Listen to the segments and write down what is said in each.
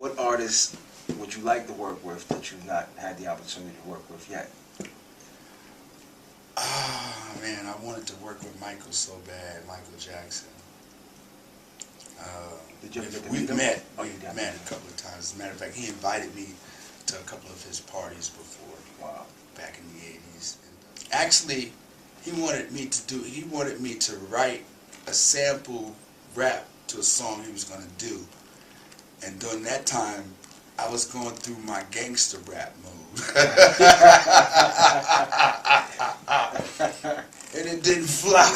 What artists would you like to work with that you've not had the opportunity to work with yet? Ah, man, I wanted to work with Michael so bad, Michael Jackson. Did you ever get to We've meet him? met. Oh, you We've did. met a couple of times. As a matter of fact, he invited me to a couple of his parties before. Wow. Back in the '80s. And actually, he wanted me to write a sample rap to a song he was going to do. And during that time, I was going through my gangster rap mode. And it didn't fly.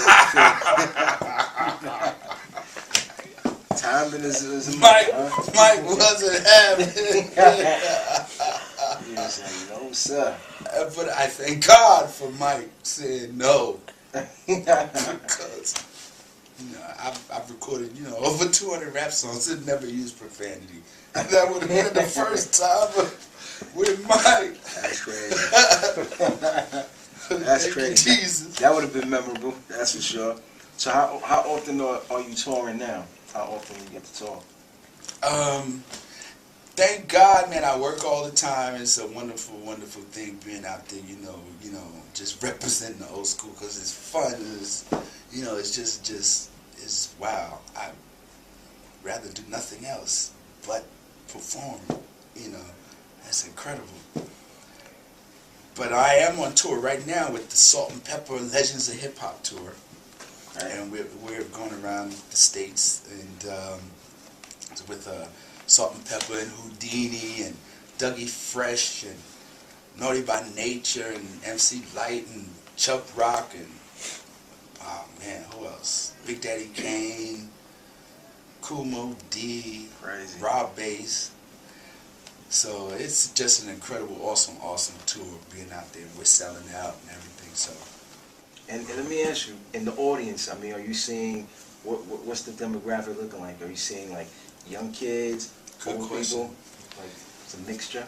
Timing is a Mike huh? wasn't having it. He was like, no, sir. But I thank God for Mike saying no. Because, I've recorded, over 200 rap songs that never used profanity. And that would have been the first time with Mike. That's crazy. That's crazy. Jesus. That would have been memorable, that's for sure. So how often are you touring now? How often do you get to tour? Thank God, man, I work all the time. It's a wonderful, wonderful thing being out there, just representing the old school, because it's fun. It's wow. I'd rather do nothing else but perform, That's incredible. But I am on tour right now with the Salt and Pepper Legends of Hip-Hop tour. Right. And we're going around the States and with Salt and Pepper and Houdini and Dougie Fresh and Naughty by Nature and MC Light and Chuck Rock and, oh man, who else? Big Daddy Kane, Kool Mo D, Crazy. Rob Bass. So it's just an incredible, awesome tour being out there. We're selling out and everything. So. And let me ask you, in the audience, I mean, are you seeing, what's the demographic looking like? Are you seeing like young kids, Good old question. people? Like it's a mixture?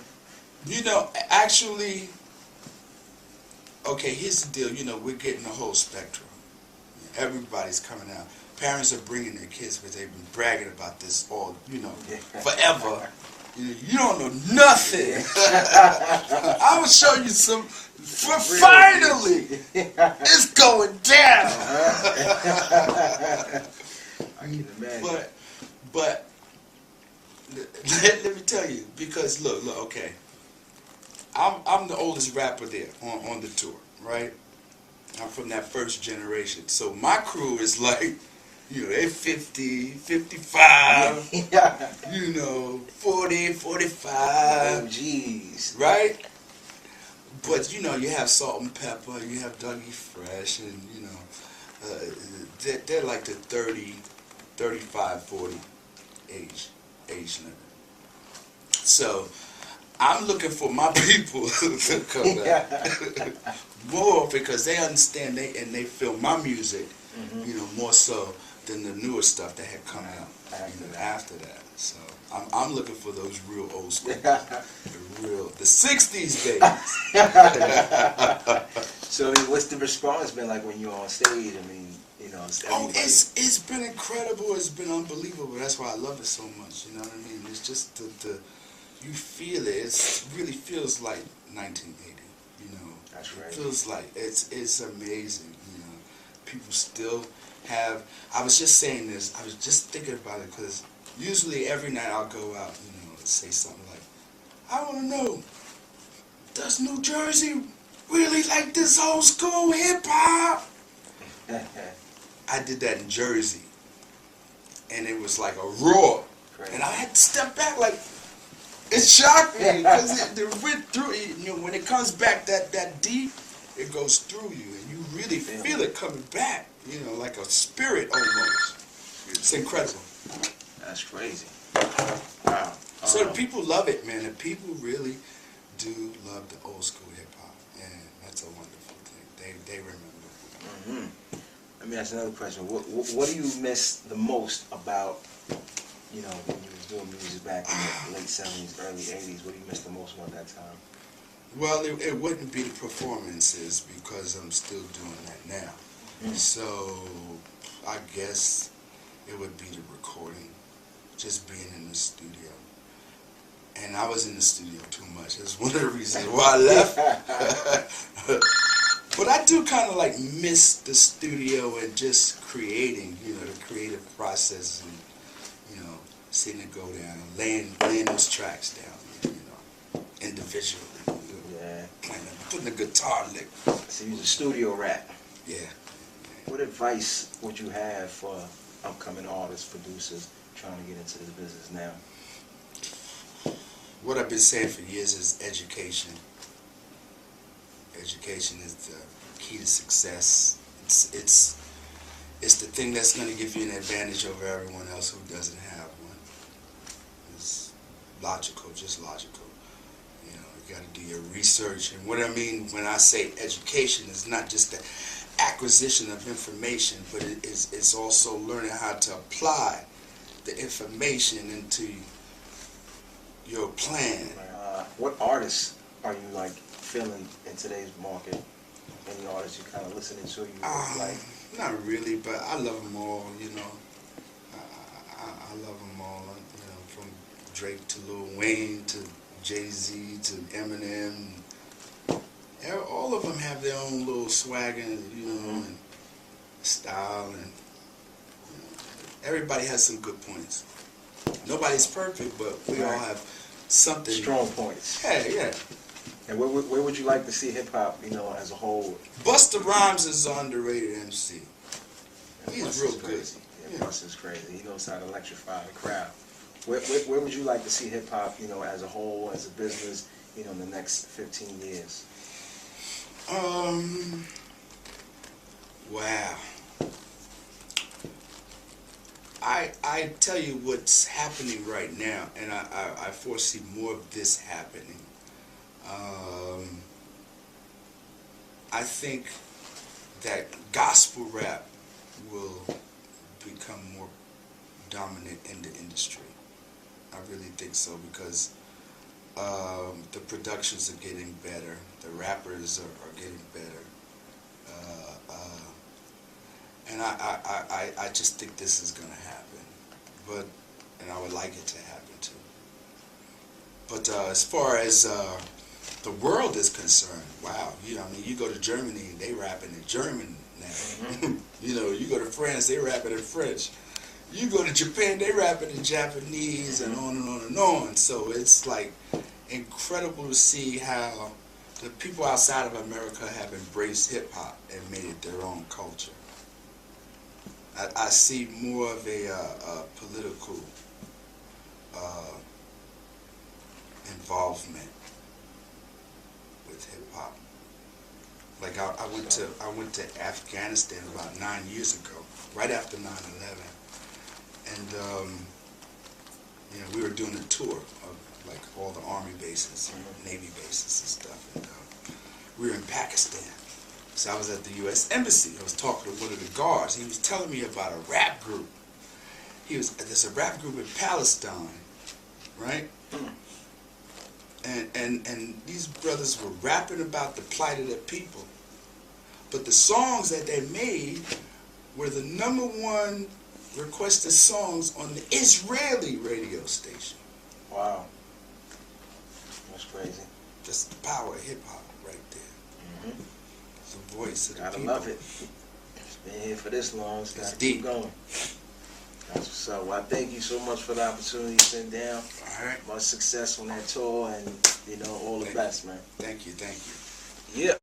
Actually, okay, here's the deal. We're getting the whole spectrum. Everybody's coming out. Parents are bringing their kids because they've been bragging about this all, forever. You don't know nothing. I will show you some. Finally, it's going down. I can imagine. But let me tell you, because look, okay. I'm the oldest rapper there on the tour, right? I'm from that first generation, so my crew is like. They're 50, 55, 40, 45. Oh, jeez. Right? But, you have Salt and Pepper, you have Dougie Fresh, and, they're like the 30, 35, 40 age limit. So, I'm looking for my people to come back more because they understand and they feel my music, more so than the newer stuff that had come out after that. So I'm looking for those real old school, the 60s babies. So what's the response been like when you're on stage? I mean, it's been incredible. It's been unbelievable. That's why I love it so much. You know what I mean? It's just the you feel it. It really feels like 1980. That's right. It feels like it's amazing. People still have. I was just saying this. I was just thinking about it because usually every night I'll go out, and say something like, "I want to know, does New Jersey really like this old school hip hop?" I did that in Jersey, and it was like a roar, and I had to step back like. It shocked me because it went through. When it comes back that deep, it goes through you, and you really feel it coming back. Like a spirit almost. It's incredible. That's crazy. Wow. So the people love it, man. The people really do love the old school hip hop, and that's a wonderful thing. They remember. Let me ask another question. What do you miss the most about when you was doing music back in the late 70s, early 80s? What do you miss the most about that time? Well, it wouldn't be the performances because I'm still doing that now. So I guess it would be the recording, just being in the studio. And I was in the studio too much. That's one of the reasons why I left. But I do kind of like miss the studio and just creating, you know, the creative process and, you know, seeing it go down, laying those tracks down, you know, individually. You know, Yeah. Putting a guitar lick. So you're a studio rat. Yeah. What advice would you have for upcoming artists, producers trying to get into this business now? What I've been saying for years is education. Education is the key to success. It's the thing that's going to give you an advantage over everyone else who doesn't have one. It's logical, just logical. You know, you got to do your research. And what I mean when I say education is not just the acquisition of information, but it's also learning how to apply the information into your plan. What artists are you like feeling in today's market? Any artists you kind of listening to? You like? Not really, but I love them all. You know, I love them all. You know, from Drake to Lil Wayne to Jay-Z to Eminem. All of them have their own little swagger, you know, and style, and you know, everybody has some good points. Nobody's perfect, but we all have something. Strong points. Yeah. And where would you like to see hip hop, you know, as a whole? Busta Rhymes is an underrated MC. He's Busta's real good. Crazy. Yeah, Busta's crazy. He knows how to electrify the crowd. Where would you like to see hip hop, you know, as a whole, as a business, you know, in the next 15 years? Wow. I tell you what's happening right now, and I foresee more of this happening. I think that gospel rap will become more dominant in the industry. I really think so, because the productions are getting better, the rappers are getting better, and I just think this is going to happen, and I would like it to happen too. But as far as the world is concerned, wow, I mean, you go to Germany, they rapping in German now. You know, you go to France, they rapping in French. You go to Japan, they rapping in Japanese, and on and on and on. So it's like incredible to see how the people outside of America have embraced hip-hop and made it their own culture. I see more of a political involvement with hip-hop. Like I went to Afghanistan about 9 years ago, right after 9/11, and you know, we were doing a tour of like all the army bases, Navy bases and stuff, and we were in Pakistan. So I was at the U.S. Embassy. I was talking to one of the guards. He was telling me about a rap group. There's a rap group in Palestine, right? And these brothers were rapping about the plight of their people. But the songs that they made were the #1 requested songs on the Israeli radio station. Wow. That's crazy. That's the power of hip-hop right there. It's the voice of the Gotta people. love it. It's been here for this long. It's gotta deep. keep going. That's what's up. Well, I thank you so much for the opportunity to sit down. All right. Much success on that tour, and you know, all the best, man. Thank you. Yeah.